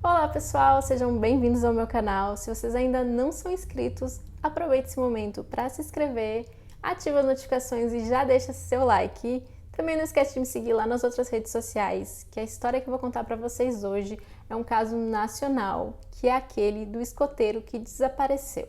Olá pessoal, sejam bem-vindos ao meu canal. Se vocês ainda não são inscritos, aproveite esse momento para se inscrever, ativa as notificações e já deixa seu like. Também não esquece de me seguir lá nas outras redes sociais, que a história que eu vou contar para vocês hoje é um caso nacional, que é aquele do escoteiro que desapareceu.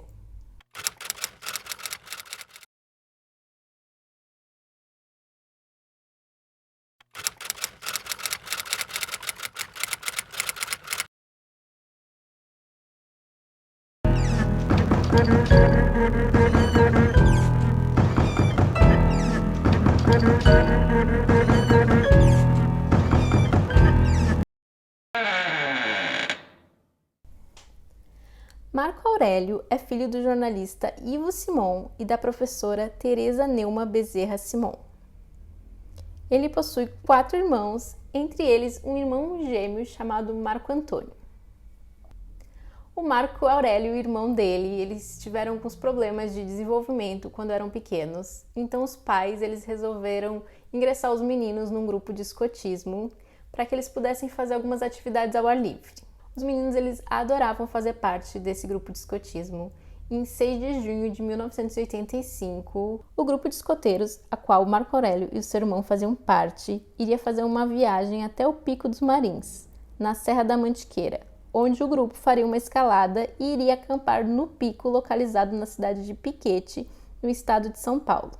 Marco Aurélio é filho do jornalista Ivo Simon e da professora Teresa Neuma Bezerra Simon. Ele possui 4 irmãos, entre eles um irmão gêmeo chamado Marco Antônio. O Marco Aurélio, o irmão dele, eles tiveram alguns problemas de desenvolvimento quando eram pequenos, então os pais eles resolveram ingressar os meninos num grupo de escotismo para que eles pudessem fazer algumas atividades ao ar livre. Os meninos eles adoravam fazer parte desse grupo de escotismo. E em 6 de junho de 1985, o grupo de escoteiros, a qual Marco Aurélio e o seu irmão faziam parte, iria fazer uma viagem até o Pico dos Marins, na Serra da Mantiqueira, onde o grupo faria uma escalada e iria acampar no pico localizado na cidade de Piquete, no estado de São Paulo.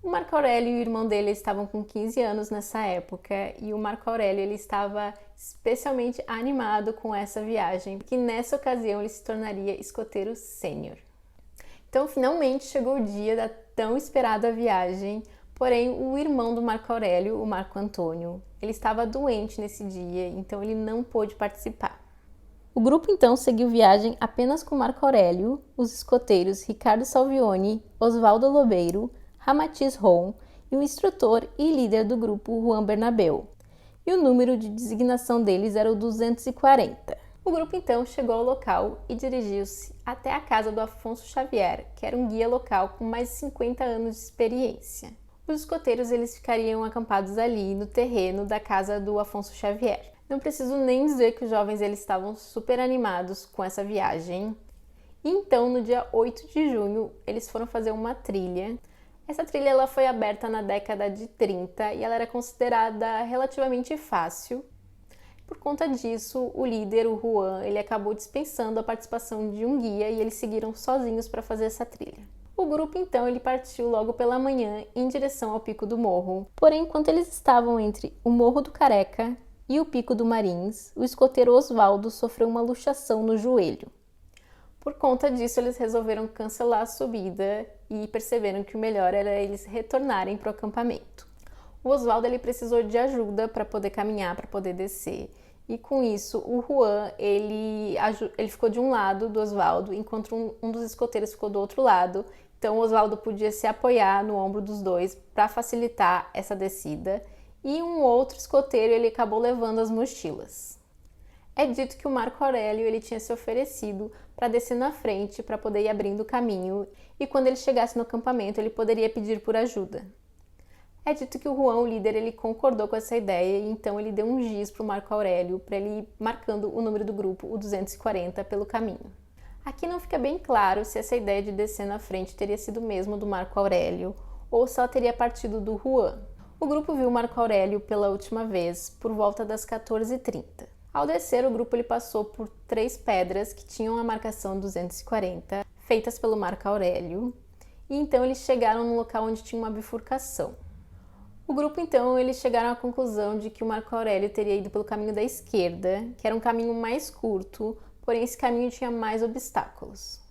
O Marco Aurélio e o irmão dele estavam com 15 anos nessa época e o Marco Aurélio ele estava especialmente animado com essa viagem, porque nessa ocasião ele se tornaria escoteiro sênior. Então, finalmente chegou o dia da tão esperada viagem, porém o irmão do Marco Aurélio, o Marco Antônio, ele estava doente nesse dia, então ele não pôde participar. O grupo então seguiu viagem apenas com Marco Aurélio, os escoteiros Ricardo Salvioni, Oswaldo Lobeiro, Ramatiz Ron e o instrutor e líder do grupo Juan Bernabeu. E o número de designação deles era o 240. O grupo então chegou ao local e dirigiu-se até a casa do Afonso Xavier, que era um guia local com mais de 50 anos de experiência. Os escoteiros eles ficariam acampados ali no terreno da casa do Afonso Xavier. Não preciso nem dizer que os jovens eles estavam super animados com essa viagem. E então, no dia 8 de junho, eles foram fazer uma trilha. Essa trilha ela foi aberta na década de 30 e ela era considerada relativamente fácil. Por conta disso, o líder, o Juan, ele acabou dispensando a participação de um guia e eles seguiram sozinhos para fazer essa trilha. O grupo então ele partiu logo pela manhã em direção ao Pico do Morro. Porém, enquanto eles estavam entre o Morro do Careca e o Pico do Marins, o escoteiro Oswaldo sofreu uma luxação no joelho. Por conta disso, eles resolveram cancelar a subida e perceberam que o melhor era eles retornarem para o acampamento. O Oswaldo ele precisou de ajuda para poder caminhar, para poder descer. E com isso, o Juan ele ficou de um lado do Oswaldo, enquanto um dos escoteiros ficou do outro lado. Então, o Oswaldo podia se apoiar no ombro dos dois para facilitar essa descida. E um outro escoteiro ele acabou levando as mochilas. É dito que o Marco Aurélio ele tinha se oferecido para descer na frente para poder ir abrindo o caminho e quando ele chegasse no acampamento ele poderia pedir por ajuda. É dito que o Juan, o líder, ele concordou com essa ideia e então ele deu um giz para o Marco Aurélio para ele ir marcando o número do grupo, o 240, pelo caminho. Aqui não fica bem claro se essa ideia de descer na frente teria sido mesmo do Marco Aurélio ou se ela teria partido do Juan. O grupo viu o Marco Aurélio pela última vez por volta das 14h30. Ao descer, o grupo ele passou por 3 pedras que tinham a marcação 240, feitas pelo Marco Aurélio, e então eles chegaram no local onde tinha uma bifurcação. O grupo então eles chegaram à conclusão de que o Marco Aurélio teria ido pelo caminho da esquerda, que era um caminho mais curto, porém esse caminho tinha mais obstáculos.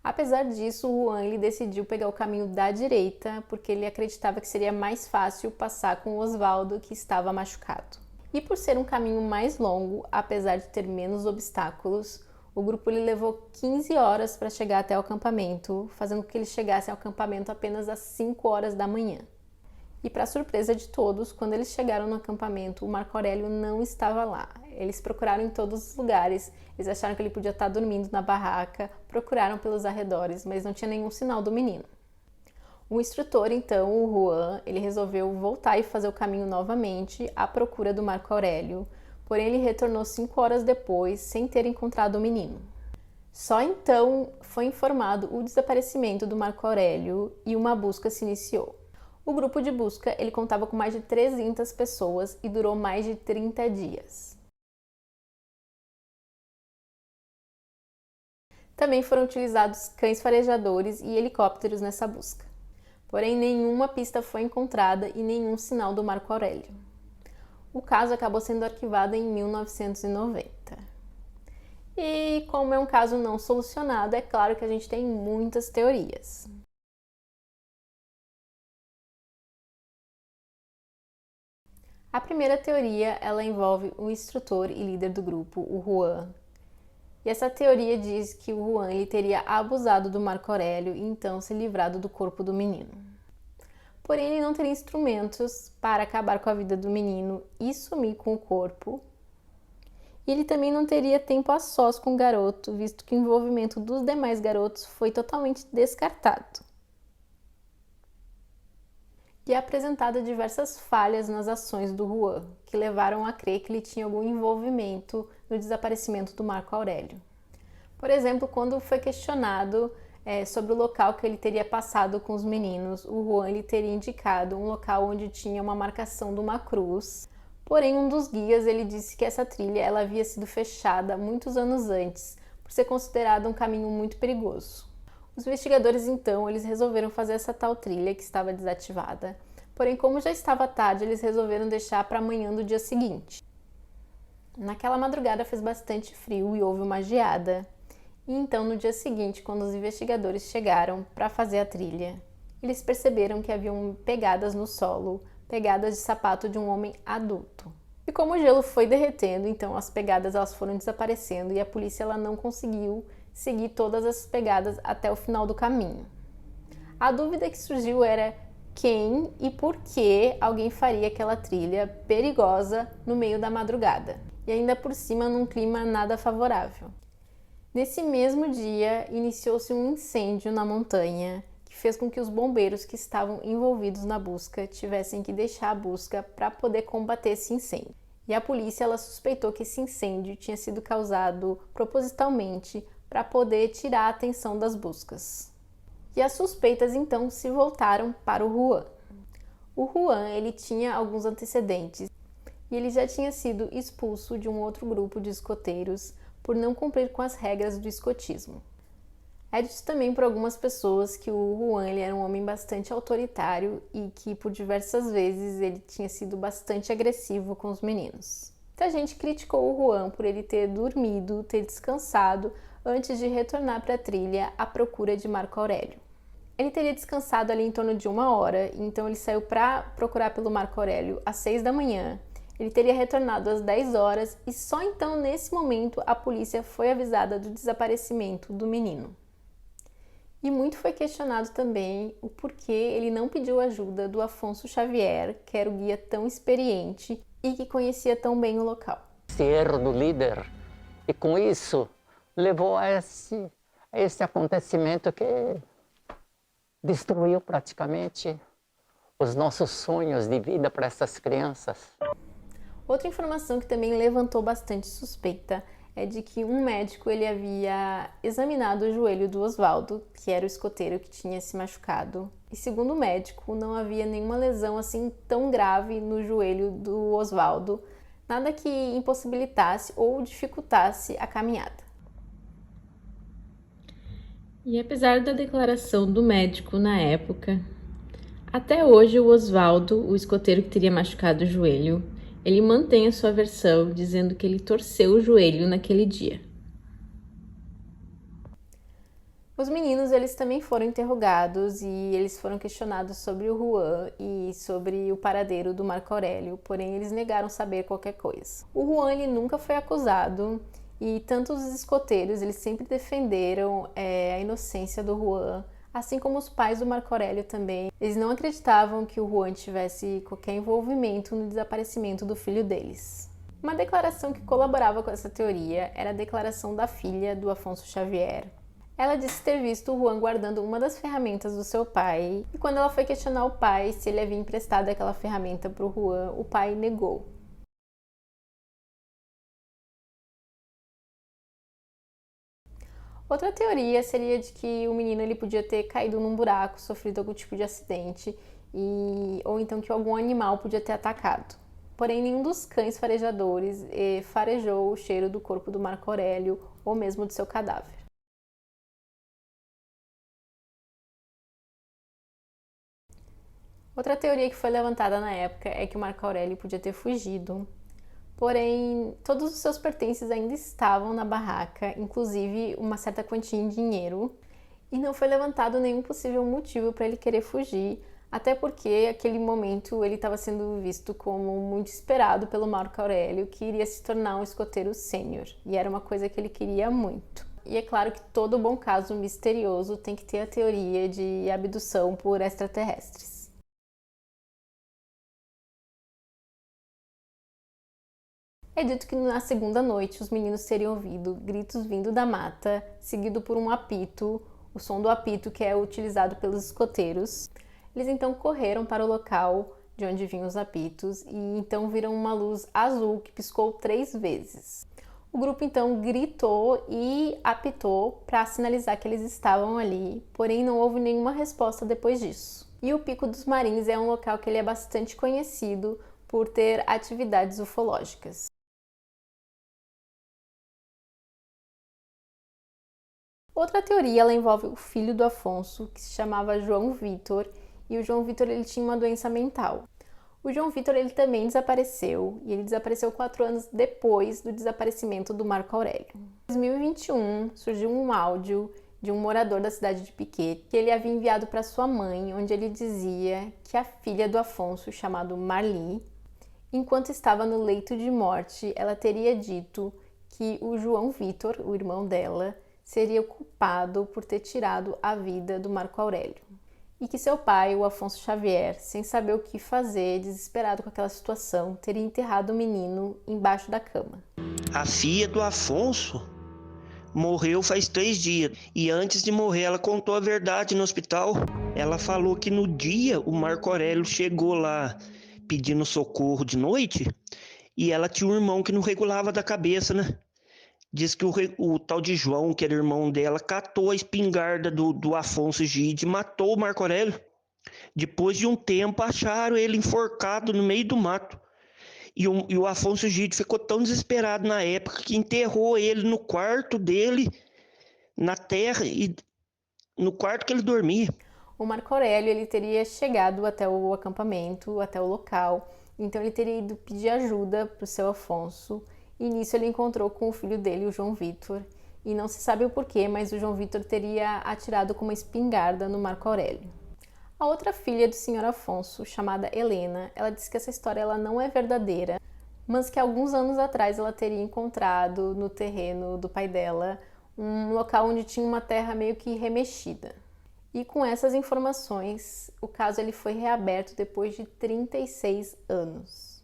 Apesar disso, o Juan ele decidiu pegar o caminho da direita, porque ele acreditava que seria mais fácil passar com o Oswaldo, que estava machucado. E por ser um caminho mais longo, apesar de ter menos obstáculos, o grupo ele levou 15 horas para chegar até o acampamento, fazendo com que eles chegassem ao acampamento apenas às 5 horas da manhã. E para surpresa de todos, quando eles chegaram no acampamento, o Marco Aurélio não estava lá. Eles procuraram em todos os lugares, eles acharam que ele podia estar dormindo na barraca, procuraram pelos arredores, mas não tinha nenhum sinal do menino. O instrutor, então, o Juan, ele resolveu voltar e fazer o caminho novamente à procura do Marco Aurélio, porém ele retornou 5 horas depois sem ter encontrado o menino. Só então foi informado o desaparecimento do Marco Aurélio e uma busca se iniciou. O grupo de busca ele contava com mais de 300 pessoas e durou mais de 30 dias. Também foram utilizados cães farejadores e helicópteros nessa busca. Porém, nenhuma pista foi encontrada e nenhum sinal do Marco Aurélio. O caso acabou sendo arquivado em 1990. E como é um caso não solucionado, é claro que a gente tem muitas teorias. A primeira teoria, ela envolve o instrutor e líder do grupo, o Juan. E essa teoria diz que o Juan ele teria abusado do Marco Aurélio e então se livrado do corpo do menino. Porém, ele não teria instrumentos para acabar com a vida do menino e sumir com o corpo. E ele também não teria tempo a sós com o garoto, visto que o envolvimento dos demais garotos foi totalmente descartado. E é apresentada diversas falhas nas ações do Juan, que levaram a crer que ele tinha algum envolvimento no desaparecimento do Marco Aurélio. Por exemplo, quando foi questionado sobre o local que ele teria passado com os meninos, o Juan ele teria indicado um local onde tinha uma marcação de uma cruz. Porém, um dos guias ele disse que essa trilha ela havia sido fechada muitos anos antes, por ser considerada um caminho muito perigoso. Os investigadores então eles resolveram fazer essa tal trilha que estava desativada. Porém, como já estava tarde, eles resolveram deixar para amanhã do dia seguinte. Naquela madrugada fez bastante frio e houve uma geada. E então, no dia seguinte, quando os investigadores chegaram para fazer a trilha, eles perceberam que haviam pegadas no solo, pegadas de sapato de um homem adulto. E como o gelo foi derretendo, então as pegadas elas foram desaparecendo e a polícia ela não conseguiu seguir todas as pegadas até o final do caminho. A dúvida que surgiu era quem e por que alguém faria aquela trilha perigosa no meio da madrugada, e ainda por cima num clima nada favorável. Nesse mesmo dia, iniciou-se um incêndio na montanha, que fez com que os bombeiros que estavam envolvidos na busca tivessem que deixar a busca para poder combater esse incêndio. E a polícia ela suspeitou que esse incêndio tinha sido causado propositalmente para poder tirar a atenção das buscas. E as suspeitas então se voltaram para o Juan. O Juan ele tinha alguns antecedentes e ele já tinha sido expulso de um outro grupo de escoteiros por não cumprir com as regras do escotismo. É dito também por algumas pessoas que o Juan ele era um homem bastante autoritário e que por diversas vezes ele tinha sido bastante agressivo com os meninos. Muita gente criticou o Juan por ele ter dormido, ter descansado antes de retornar para a trilha à procura de Marco Aurélio. Ele teria descansado ali em torno de 1 hora, então ele saiu para procurar pelo Marco Aurélio às 6 da manhã. Ele teria retornado às 10 horas e só então, nesse momento, a polícia foi avisada do desaparecimento do menino. E muito foi questionado também o porquê ele não pediu ajuda do Afonso Xavier, que era o guia tão experiente e que conhecia tão bem o local. Esse erro do líder, e com isso levou a esse acontecimento que destruiu praticamente os nossos sonhos de vida para essas crianças. Outra informação que também levantou bastante suspeita é de que um médico ele havia examinado o joelho do Oswaldo, que era o escoteiro que tinha se machucado. E segundo o médico, não havia nenhuma lesão assim tão grave no joelho do Oswaldo, nada que impossibilitasse ou dificultasse a caminhada. E apesar da declaração do médico na época, até hoje o Oswaldo, o escoteiro que teria machucado o joelho, ele mantém a sua versão, dizendo que ele torceu o joelho naquele dia. Os meninos eles também foram interrogados e eles foram questionados sobre o Juan e sobre o paradeiro do Marco Aurélio, porém eles negaram saber qualquer coisa. O Juan ele nunca foi acusado e tanto os escoteiros eles sempre defenderam a inocência do Juan, assim como os pais do Marco Aurélio também. Eles não acreditavam que o Juan tivesse qualquer envolvimento no desaparecimento do filho deles. Uma declaração que colaborava com essa teoria era a declaração da filha do Afonso Xavier. Ela disse ter visto o Juan guardando uma das ferramentas do seu pai, e quando ela foi questionar o pai se ele havia emprestado aquela ferramenta para o Juan, o pai negou. Outra teoria seria de que o menino ele podia ter caído num buraco, sofrido algum tipo de acidente, ou então que algum animal podia ter atacado. Porém, nenhum dos cães farejadores farejou o cheiro do corpo do Marco Aurélio ou mesmo do seu cadáver. Outra teoria que foi levantada na época é que o Marco Aurélio podia ter fugido. Porém, todos os seus pertences ainda estavam na barraca, inclusive uma certa quantia em dinheiro, e não foi levantado nenhum possível motivo para ele querer fugir, até porque aquele momento ele estava sendo visto como muito esperado pelo Marco Aurélio, que iria se tornar um escoteiro sênior, e era uma coisa que ele queria muito. E é claro que todo bom caso misterioso tem que ter a teoria de abdução por extraterrestres. É dito que na segunda noite os meninos teriam ouvido gritos vindo da mata, seguido por um apito, o som do apito que é utilizado pelos escoteiros. Eles então correram para o local de onde vinham os apitos e então viram uma luz azul que piscou 3 vezes. O grupo então gritou e apitou para sinalizar que eles estavam ali, porém não houve nenhuma resposta depois disso. E o Pico dos Marins é um local que ele é bastante conhecido por ter atividades ufológicas. Outra teoria ela envolve o filho do Afonso, que se chamava João Vitor, e o João Vitor ele tinha uma doença mental. O João Vitor ele também desapareceu, e ele desapareceu 4 anos depois do desaparecimento do Marco Aurélio. Em 2021, surgiu um áudio de um morador da cidade de Piquet, que ele havia enviado para sua mãe, onde ele dizia que a filha do Afonso, chamada Marli, enquanto estava no leito de morte, ela teria dito que o João Vitor, o irmão dela, seria o culpado por ter tirado a vida do Marco Aurélio. E que seu pai, o Afonso Xavier, sem saber o que fazer, desesperado com aquela situação, teria enterrado o menino embaixo da cama. A filha do Afonso morreu faz 3 dias. E antes de morrer, ela contou a verdade no hospital. Ela falou que no dia o Marco Aurélio chegou lá pedindo socorro de noite e ela tinha um irmão que não regulava da cabeça, né? Diz que o tal de João, que era irmão dela, catou a espingarda do Afonso Gide e matou o Marco Aurélio. Depois de um tempo, acharam ele enforcado no meio do mato. E o Afonso Gide ficou tão desesperado na época que enterrou ele no quarto dele, na terra, e no quarto que ele dormia. O Marco Aurélio ele teria chegado até o acampamento, até o local, então ele teria ido pedir ajuda para o seu Afonso. E nisso ele encontrou com o filho dele, o João Vitor, e não se sabe o porquê, mas o João Vitor teria atirado com uma espingarda no Marco Aurélio. A outra filha do senhor Afonso, chamada Helena, ela disse que essa história ela não é verdadeira, mas que alguns anos atrás ela teria encontrado no terreno do pai dela um local onde tinha uma terra meio que remexida. E com essas informações, o caso ele foi reaberto depois de 36 anos.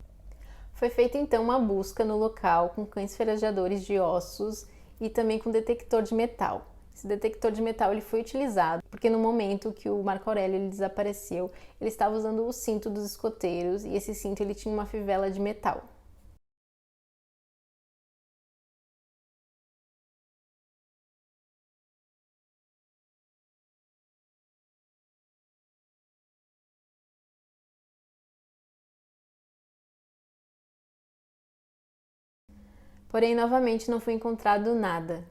Foi feita então uma busca no local com cães farejadores de ossos e também com detector de metal. Esse detector de metal ele foi utilizado porque no momento que o Marco Aurélio ele desapareceu, ele estava usando o cinto dos escoteiros e esse cinto ele tinha uma fivela de metal. Porém, novamente não foi encontrado nada.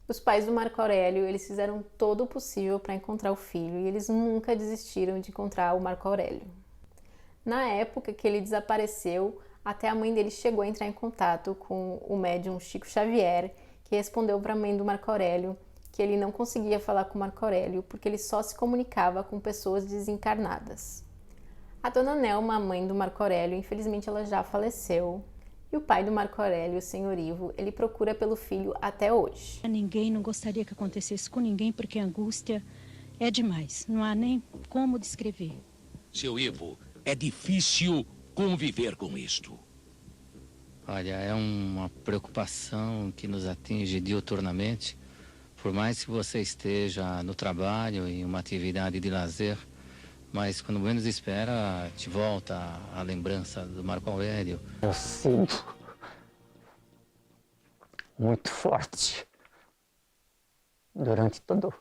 Os pais do Marco Aurélio, eles fizeram todo o possível para encontrar o filho e eles nunca desistiram de encontrar o Marco Aurélio. Na época que ele desapareceu, até a mãe dele chegou a entrar em contato com o médium Chico Xavier, que respondeu para a mãe do Marco Aurélio que ele não conseguia falar com o Marco Aurélio porque ele só se comunicava com pessoas desencarnadas. A dona Nelma, a mãe do Marco Aurélio, infelizmente ela já faleceu. E o pai do Marco Aurélio, o senhor Ivo, ele procura pelo filho até hoje. Ninguém não gostaria que acontecesse com ninguém, porque a angústia é demais. Não há nem como descrever. Seu Ivo, é difícil conviver com isto. Olha, é uma preocupação que nos atinge diuturnamente. Por mais que você esteja no trabalho, em uma atividade de lazer, mas quando menos espera, te volta a lembrança do Marco Aurélio. Eu sinto muito forte durante todo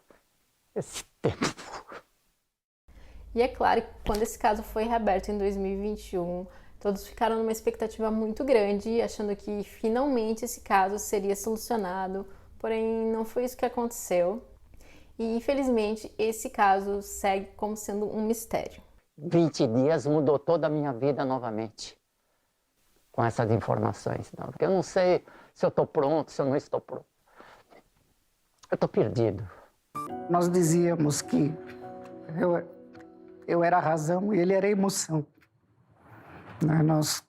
esse tempo. E é claro que quando esse caso foi reaberto em 2021, todos ficaram numa expectativa muito grande, achando que finalmente esse caso seria solucionado, porém não foi isso que aconteceu. E infelizmente esse caso segue como sendo um mistério. 20 dias mudou toda a minha vida novamente, com essas informações. Eu não sei se eu estou pronto, se eu não estou pronto. Eu estou perdido. Nós dizíamos que eu era a razão e ele era a emoção. Nós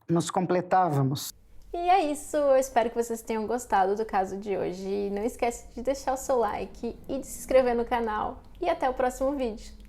nos completávamos. E é isso, eu espero que vocês tenham gostado do caso de hoje. Não esquece de deixar o seu like e de se inscrever no canal. E até o próximo vídeo.